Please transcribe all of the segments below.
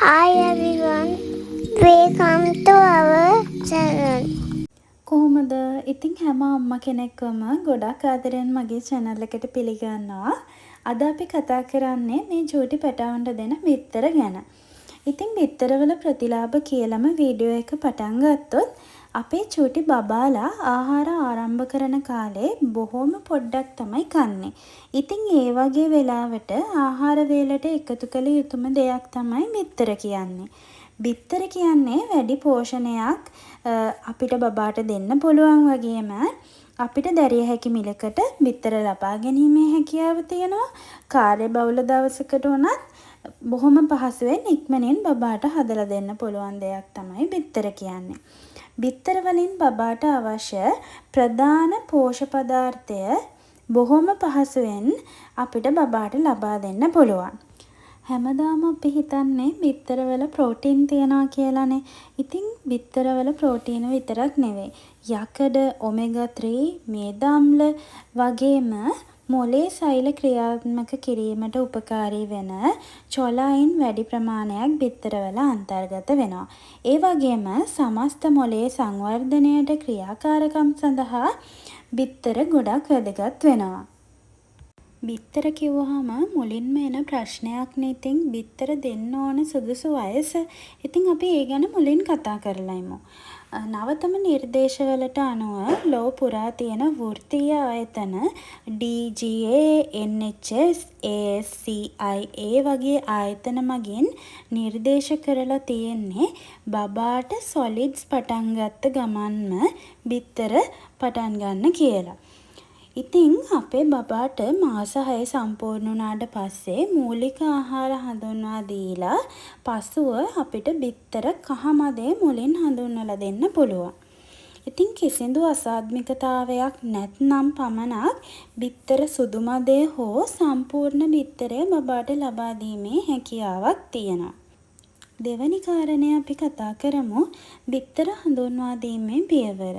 Hi everyone, welcome to our channel. කොහොමද? ඉතින් හැම අම්මා කෙනෙක්වම ගොඩක් ආදරෙන් මගේ channel එකට පිළිගන්නවා. අද අපි කතා කරන්නේ මේ චූටි පැටවුන්ට දෙන බිත්තර ගැන. ඉතින් බිත්තරවල ප්‍රතිලාභ කියලාම වීඩියෝ එක පටන් ගත්තොත් අපේ චූටි බබාලා ආහාර ආරම්භ කරන කාලේ බොහොම පොඩ්ඩක් තමයි කන්නේ. ඉතින් ඒ වගේ වෙලාවට ආහාර වේලට එකතු කළ යුතුම දෙයක් තමයි බිත්තර කියන්නේ. බිත්තර කියන්නේ වැඩි පෝෂණයක් අපිට බබාට දෙන්න පුළුවන් වගේම අපිට දැරිය හැකි මිලකට බිත්තර ලබා ගැනීමේ හැකියාව තියෙනවා. කාර්යබහුල දවසකට උනත් බොහොම පහසුවෙන් ඉක්මනින් බබාට හදලා දෙන්න පුළුවන් දෙයක් තමයි බිත්තර කියන්නේ. බිත්තර වලින් බබාට අවශ්‍ය ප්‍රධාන පෝෂක පදාර්ථය බොහොම පහසුවෙන් අපිට බබාට ලබා දෙන්න පුළුවන්. හැමදාම අපි හිතන්නේ බිත්තරවල ප්‍රෝටීන් තියනවා කියලානේ. ඉතින් බිත්තරවල ප්‍රෝටීන විතරක් නෙවෙයි. යකඩ, ඔමෙගා 3, මේද අම්ල වගේම මොලේ සෛල ක්‍රියාත්මක කිරීමට උපකාරී වෙන චොලයින් වැඩි ප්‍රමාණයක් බිත්තරවල අන්තර්ගත වෙනවා. ඒ වගේම සමස්ත මොලේ සංවර්ධනයට ක්‍රියාකාරකම් සඳහා බිත්තර ගොඩක් වැදගත් වෙනවා. බිත්තර කිව්වහම මුලින්ම එන ප්‍රශ්නයක්නේ. ඉතින් බිත්තර දෙන්න ඕන සුදුසු වයස. ඉතින් අපි ඒ ගැන මුලින් කතා කරලයිමු. නවතම නිර්දේශවලට අනුව ලොව පුරා තියෙන වෘත්තීය ආයතන DGA, NHS, ASCIA වගේ ආයතන මගින් නිර්දේශ කරලා තියෙන්නේ බබාට සොලිඩ්ස් පටන් ගත්ත ගමන්ම බිත්තර පටන් ගන්න කියලා. ඉතින් අපේ බබාට මාස 6 සම්පූර්ණ වුණාට පස්සේ මූලික ආහාර හඳුන්වා දීලා පසුව අපිට බිත්තර කහමදේ මුලින් හඳුන්වලා දෙන්න පුළුවන්. ඉතින් කිසිදු අසාධ්මිකතාවයක් නැත්නම් පමණක් බිත්තර සුදු මදේ හෝ සම්පූර්ණ බිත්තරය බබාට ලබා දීමේ හැකියාවක් තියෙනවා. දෙවැනි කාරණය අපි කතා කරමු බිත්තර හඳුන්වා දීමේ පියවර.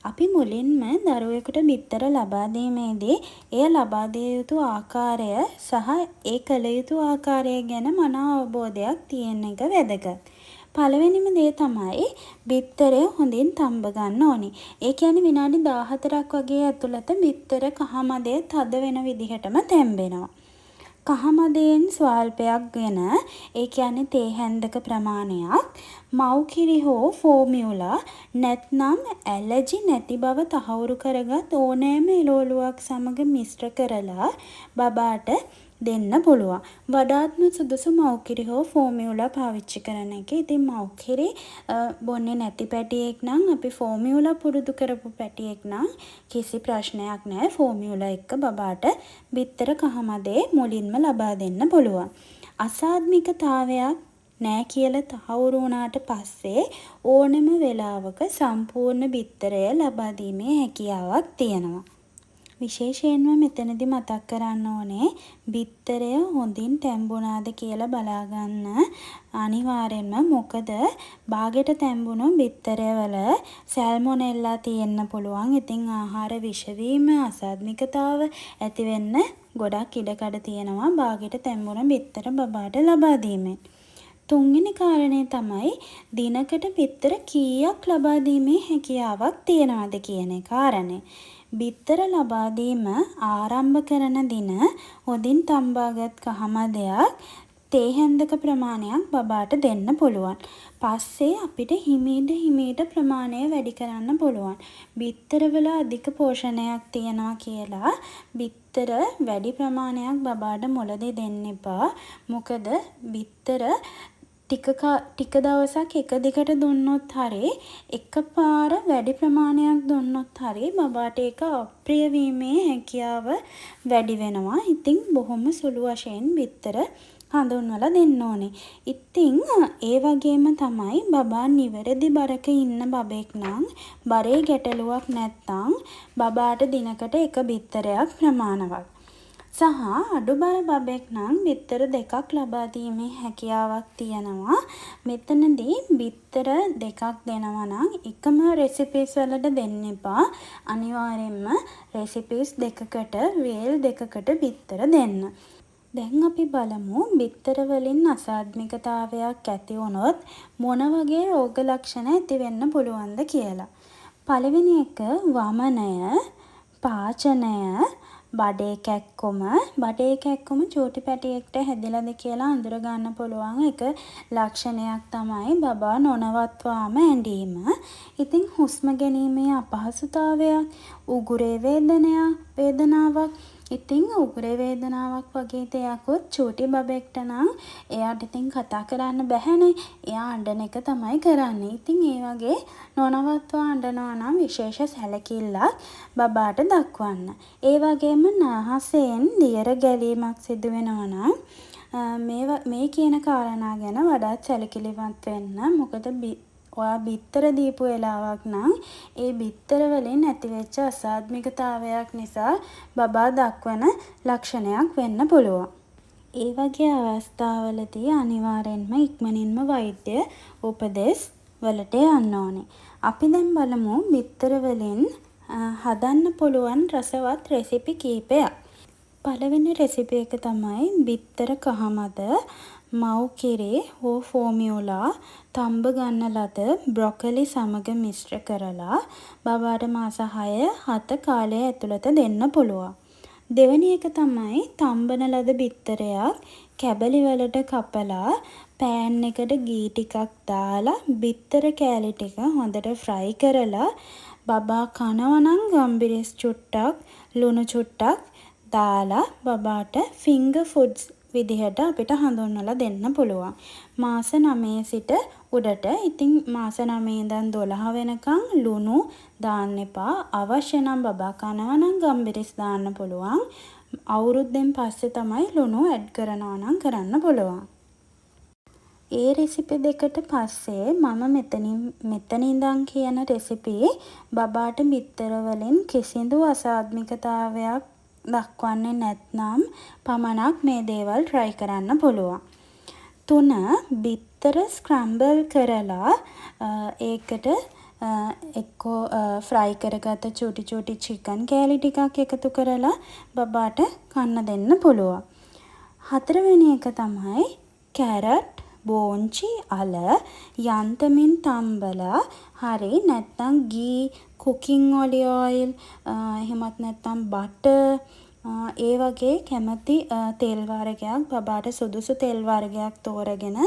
අපි මුලින්ම දරුවෙකුට බිත්තර ලබා දීමේදී එය ලබා දිය යුතු ආකාරය සහ ඒ කළ යුතු ආකාරය ගැන මනා අවබෝධයක් තියෙන එක වැදගත්. පළවෙනිම දේ තමයි බිත්තරය හොඳින් තම්බ ගන්න ඕනේ. ඒ කියන්නේ විනාඩි 14ක් වගේ ඇතුළත බිත්තර කහමදේ තද වෙන විදිහටම තැම්බෙනවා. කහමදයෙන් ස්වල්පයක් ගෙන, ඒ කියන්නේ තේ හැන්දක ප්‍රමාණයක් මව්කිරි හෝ ෆෝමියුලා නැත්නම් ඇලර්ජි නැති බව තහවුරු කරගත් ඕනෑම එළවලුවක් සමග මිශ්‍ර කරලා බබාට දෙන්න පුළුවන්. වඩාත්ම සුදුසු මව්කිරි හෝ ෆෝමියුලා පාවිච්චි කරන එක. ඉතින් මව්කිරි බොන්නේ නැති පැටියෙක් නම් අපි ෆෝමියුලා පුරුදු කරපු පැටියෙක් නම් කිසි ප්‍රශ්නයක් නැහැ. ෆෝමියුලා එක්ක බබාට බිත්තර කහමදේ මුලින්ම ලබා දෙන්න පුළුවන්. අසාධ්මිකතාවයක් නෑ කියලා තහවුරු වුණාට පස්සේ ඕනෑම වෙලාවක සම්පූර්ණ බිත්තරය ලබා දීමේ හැකියාවක් තියෙනවා. විශේෂයෙන්ම මෙතනදී මතක් කරන්න ඕනේ බිත්තරය හොඳින් තැම්බුණාද කියලා බලාගන්න අනිවාර්යෙන්ම. මොකද බාගෙට තැම්බුණු බිත්තරවල සැල්මොනෙල්ලා තියෙන්න පුළුවන්. ඉතින් ආහාර විෂවීම අසාධ්මිකතාව ඇති වෙන්න ගොඩක් ඉඩකඩ තියෙනවා බාගෙට තැම්බුණු බිත්තර බබාට ලබා දීමෙන්. තුන්වෙනි කාරණය තමයි දිනකට බිත්තර කීයක් ලබා දීමේ හැකියාවක් තියනවද කියන කාරණය. බිත්තර ලබා දීම ආරම්භ කරන දින හොඳින් තම්බාගත් කහමදයක් තේ හැන්දක ප්‍රමාණයක් බබාට දෙන්න පුළුවන්. පස්සේ අපිට හිමීට ප්‍රමාණය වැඩි කරන්න පුළුවන්. බිත්තරවල අධික පෝෂණයක් තියනවා කියලා බිත්තර වැඩි ප්‍රමාණයක් බබාට මුලදී දෙන්න එපා. මොකද බිත්තර ටික දවසක් එක දිගට දුන්නොත් හරි එකපාර වැඩි ප්‍රමාණයක් දුන්නොත් හරි බබාට ඒක අප්‍රිය වීමේ හැකියාව වැඩි වෙනවා. ඉතින් බොහොම සුළු වශයෙන් බිත්තර හඳුන්වලා දෙන්න ඕනේ. ඉතින් ඒ වගේම තමයි බබා නිවැරදි බරක ඉන්න බබෙක් නම් බරේ ගැටලුවක් නැත්නම් බබාට දිනකට එක බිත්තරයක් ප්‍රමාණවත්. සහ අඩුබර බබෙක් නම් බිත්තර දෙකක් ලබා දීමේ හැකියාවක් තියෙනවා. මෙතනදී බිත්තර දෙකක් දෙනවා නම් එකම රෙසිපීස් වලට දෙන්න එපා. අනිවාර්යෙන්ම රෙසිපීස් දෙකකට වේල් දෙකකට බිත්තර දෙන්න. දැන් අපි බලමු බිත්තර වලින් අසාත්මිකතාවයක් ඇති වුණොත් මොන වගේ රෝග ලක්ෂණ ඇති වෙන්න පුළුවන්ද කියලා. පළවෙනි එක වමනය, පාචනය, බඩේ කැක්කුම. බඩේ කැක්කුම චූටි පැටියෙක්ට හැදිලාද කියලා අඳුර ගන්න පුළුවන් එක ලක්ෂණයක් තමයි බබා නොනවත්වාම ඇඬීම. ඉතින් හුස්ම ගැනීමේ අපහසුතාවයක්, උගුරේ වේදනාවක්. ඉතින් උගුරේ වේදනාවක් වගේ දෙයක්වත් චූටි බබෙක්ට නම් එයාට ඉතින් කතා කරන්න බැහැනේ. එයා අඬන එක තමයි කරන්නේ. ඉතින් ඒ වගේ නොනවත්වා අඬනවා නම් විශේෂ සැලකිල්ලක් බබාට දක්වන්න. ඒ වගේම නාසයෙන් දියර ගැලීමක් සිදු වෙනවා නම් මේ කියන කාරණා ගැන වඩාත් සැලකිලිමත් වෙන්න. මොකද ඔයා බිත්තර දීපු වෙලාවක් නම් ඒ බිත්තර වලින් ඇතිවෙච්ච අසාත්මිකතාවයක් නිසා බබා දක්වන ලක්ෂණයක් වෙන්න පුළුවන්. ඒ වගේ අවස්ථාවලදී අනිවාර්යෙන්ම ඉක්මනින්ම වෛද්‍ය උපදෙස් වලට යන්න ඕනේ. අපි දැන් බලමු බිත්තර වලින් හදන්න පුළුවන් රසවත් රෙසිපි කීපයක්. පළවෙනි රෙසිපි එක තමයි බිත්තර කහමද, මව්කිරි හෝ ෆෝමියුලා, තම්බ ගන්න ලද බ්‍රොකොලි සමග මිශ්‍ර කරලා බබාට මාස 6-7 කාලය ඇතුළත දෙන්න පුළුවන්. දෙවෙනි එක තමයි තම්බන ලද බිත්තරයක් කැබලි වලට කපලා පෑන් එකට ගී ටිකක් දාලා බිත්තර කෑලි ටික හොඳට ෆ්‍රයි කරලා බබා කනවා නම් ගම්බිරිස් චුට්ටක්, ලුණු චුට්ටක් දාලා බබාට ෆිංගර් ෆුඩ්ස් විදිහට අපිට හඳුන්වලා දෙන්න පුළුවන්. මාස 9 සිට උඩට. ඉතින් මාස 9 ඉඳන් 12 වෙනකන් ලුණු දාන්න එපා. අවශ්‍ය නම් බබා කනවා නම් ගම්බිරිස් දාන්න පුළුවන්. අවුරුද්දෙන් පස්සේ තමයි ලුණු ඇඩ් කරනවා නම් කරන්න පුළුවන්. ඒ රෙසිපි දෙකට පස්සේ මම මෙතන ඉඳන් කියන රෙසිපි බබාට බිත්තර වලින් කිසිදු අසාත්මිකතාවයක් දක්වන්නේ නැත්නම් පමණක් මේ දේවල් try කරන්න පුළුවන්. 3. බිත්තර ස්ක්‍රැම්බල් කරලා ඒකට එක්කෝ ෆ්‍රයි කරගත්ත චූටි චිකන් කෑලි ටිකක් එකතු කරලා බබාට කන්න දෙන්න පුළුවන්. 4 වෙනි එක තමයි කැරට්, බෝංචි, අල යන්තමින් තම්බලා හරි නැත්නම් ගී, කුකින් ඔලිව්, එහෙමත් නැත්නම් බටර්, ඒ වගේ කැමති තෙල් වර්ගයක් බබාට සුදුසු තෙල් වර්ගයක් තෝරගෙන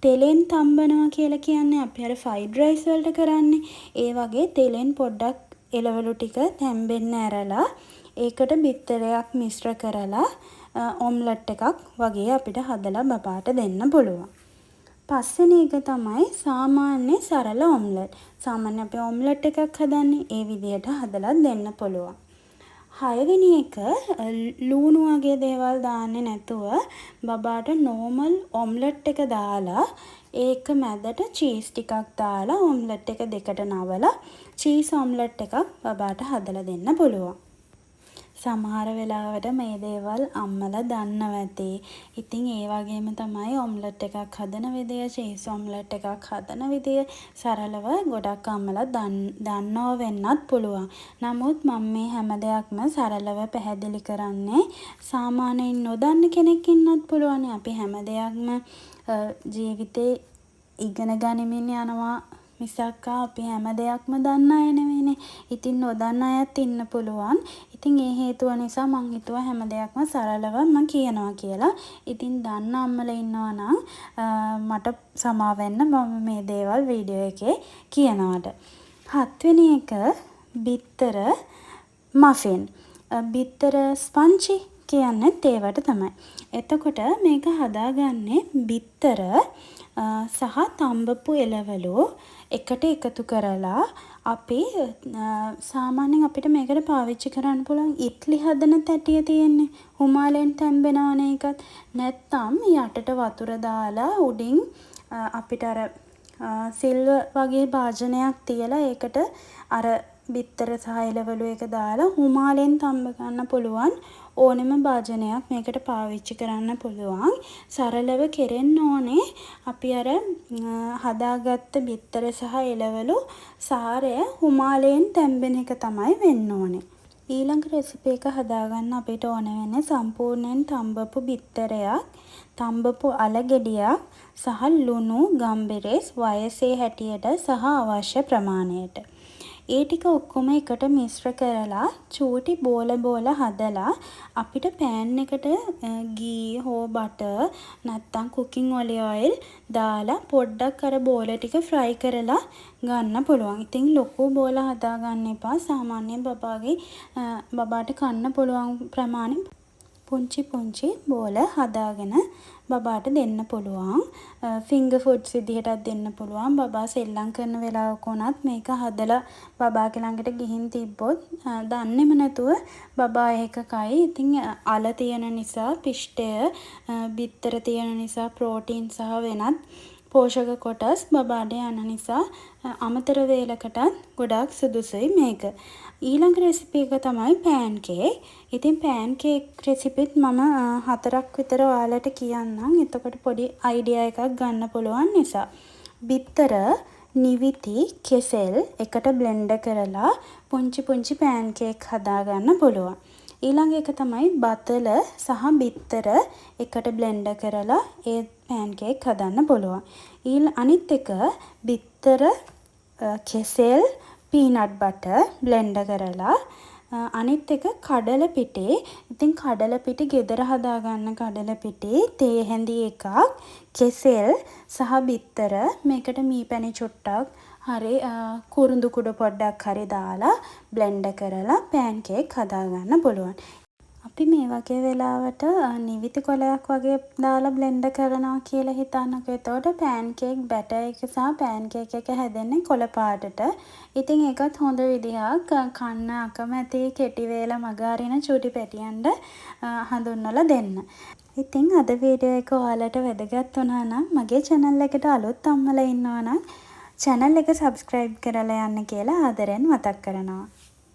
තෙලෙන් තම්බනවා කියලා කියන්නේ අපි අර ෆ්‍රයිඩ් රයිස් වලට කරන්නේ. ඒ වගේ තෙලෙන් පොඩ්ඩක් එළවලු ටික තැම්බෙන්න ඇරලා ඒකට බිත්තරයක් මිශ්‍ර කරලා ඔම්ලට් එකක් වගේ අපිට හදලා බබාට දෙන්න පුළුවන්. පස්වෙනි එක තමයි සාමාන්‍ය සරල ඔම්ලට්. සාමාන්‍ය අපි ඔම්ලට් එකක් හදන්නේ ඒ විදිහට හදලා දෙන්න පුළුවන්. 6 වෙනි එක ලූණු වගේ දේවල් දාන්නේ නැතුව බබාට නෝමල් ඔම්ලට් එක දාලා ඒක මැදට චීස් ටිකක් දාලා ඔම්ලට් එක දෙකට නවලා චීස් ඔම්ලට් එකක් බබාට හදලා දෙන්න පුළුවන්. සමහර වෙලාවට මේ දේවල් අම්මලා දන්නව ඇති. ඉතින් ඒ වගේම තමයි ඔම්ලට් එකක් හදන විදිය, චීස් ඔම්ලට් එකක් හදන විදිය සරලව ගොඩක් අම්මලා දන්නව වෙන්නත් පුළුවන්. නමුත් මම මේ හැම දෙයක්ම සරලව පැහැදිලි කරන්නේ සාමාන්‍යයෙන් නොදන්න කෙනෙක් ඉන්නත් පුළුවන්. අපි හැම දෙයක්ම ජීවිතේ ඉගෙන ගනිමින් යනවා මිසක් අපි හැම දෙයක්ම දන්න අය නෙවෙයිනේ. ඉතින් නොදන්න අයත් ඉන්න පුළුවන්. ඉතින් ඒ හේතුව නිසා මං හිතුවා හැම දෙයක්ම සරලව මම කියනවා කියලා. ඉතින් දන්න අම්මලා ඉන්නවා නම් මට සමා වෙන්න මම මේ දේවල් වීඩියෝ එකේ කියනවාට. 7 වෙනි එක බිත්තර මෆින්. බිත්තර ස්පන්චි කියන්නේත් ඒවට තමයි. එතකොට මේක හදාගන්නේ බිත්තර සහ තම්බපු එළවලු එකට එකතු කරලා අපි සාමාන්‍යයෙන් අපිට මේකට පාවිච්චි කරන්න පුළුවන් ඉඩ්ලි හදන තැටිය තියෙන්නේ. හුමාලෙන් තැම්බෙනවන එකත්. නැත්තම් යටට වතුර දාලා උඩින් අපිට අර සිල්වර් වගේ භාජනයක් තියලා ඒකට අර බිත්තර සහ එළවලු එක දාලා හුමාලෙන් තම්බ ගන්න පුළුවන් ඕනෙම භාජනයක් මේකට පාවිච්චි කරන්න පුළුවන්. සරලව කෙරෙන්න ඕනේ අපි අර හදාගත්ත බිත්තර සහ එළවලු සාරය හුමාලයෙන් තැම්බෙන එක තමයි වෙන්න ඕනේ. ඊළඟ රෙසිපි එක හදාගන්න අපිට ඕන වෙන්නේ සම්පූර්ණයෙන් තම්බපු බිත්තරයක්, තම්බපු අල ගෙඩියක් සහ ලුණු, ගම්බෙරෙස් වයසේ හැටියට සහ අවශ්‍ය ප්‍රමාණයට. ඒ ටික ඔක්කොම එකට මිශ්‍ර කරලා චූටි බෝල හදලා අපිට පෑන් එකට ගී හෝ බටර් නැත්තම් කුකින් ඔලිව් දාලා පොඩ්ඩක් අර බෝල ටික ෆ්‍රයි කරලා ගන්න පුළුවන්. ඉතින් ලොකු බෝල හදාගන්න එපා. සාමාන්‍යයෙන් බබාට කන්න පුළුවන් ප්‍රමාණය පුංචි බෝල හදාගෙන බබාට දෙන්න පුළුවන්. ෆිංගර් ෆුඩ්ස් විදිහටත් දෙන්න පුළුවන්. බබා සෙල්ලම් කරන වෙලාවක උනත් මේක හදලා බබාගේ ළඟට ගිහින් තිබ්බොත් දන්නේම නැතුව බබා ඒක කයි. ඉතින් අල තියෙන නිසා, පිෂ්ඨය, බිත්තර තියෙන නිසා ප්‍රෝටීන් සහ වෙනත් පෝෂක කොටස් බබාට යන නිසා අමතර වේලකටත් ගොඩාක් සුදුසුයි මේක. ඊළඟ රෙසිපි එක තමයි පෑන් කේක්. ඉතින් පෑන් කේක් රෙසිපිත් මම 4ක් විතර ඔයාලට කියන්නම්. එතකොට පොඩි අයිඩියා එකක් ගන්න පුළුවන් නිසා. බිත්තර, නිවිති, කෙසෙල් එකට බ්ලෙන්ඩ් කරලා පුංචි පෑන් කේක් හදාගන්න පුළුවන්. ඊළඟ එක තමයි බතල සහ බිත්තර එකට බ්ලෙන්ඩ් කරලා ඒ පෑන් කේක් හදන්න පුළුවන්. අනිත් එක බිත්තර, කෙසෙල්, පීනට් බටර් බ්ලෙන්ඩ් කරලා අනිත් එක කඩල පිටි. ඉතින් කඩල පිටි ගෙදර හදාගන්න කඩල පිටි, තේ හැඳි එකක්, කෙසෙල් සහ බිත්තර මේකට මී පැණි චුට්ටක් හරි කුරුඳු කුඩු පොඩ්ඩක් හරි දාලා බ්ලෙන්ඩ් කරලා පෑන් කේක් හදාගන්න පුළුවන්. අපි මේ වගේ වෙලාවට නිවිති කොලයක් වගේ දාලා බ්ලෙන්ඩ් කරනවා කියලා හිතන්නකෝ. එතකොට පෑන් කේක් බැටර් එක සහ පෑන් කේක් එක හැදෙන්නේ කොළ පාටට. ඉතින් ඒකත් හොඳ විදිහක් කන්න අකමැති කෙටි වේල මග අරින චූටි පැටියන්ට හඳුන්වලා දෙන්න. ඉතින් අද වීඩියෝ එක ඔයාලට වැදගත් වුණා නම් මගේ channel එකට අලුත් අම්මලා ඉන්නවා නම් channel එක subscribe කරලා යන්න කියලා ආදරෙන් මතක් කරනවා.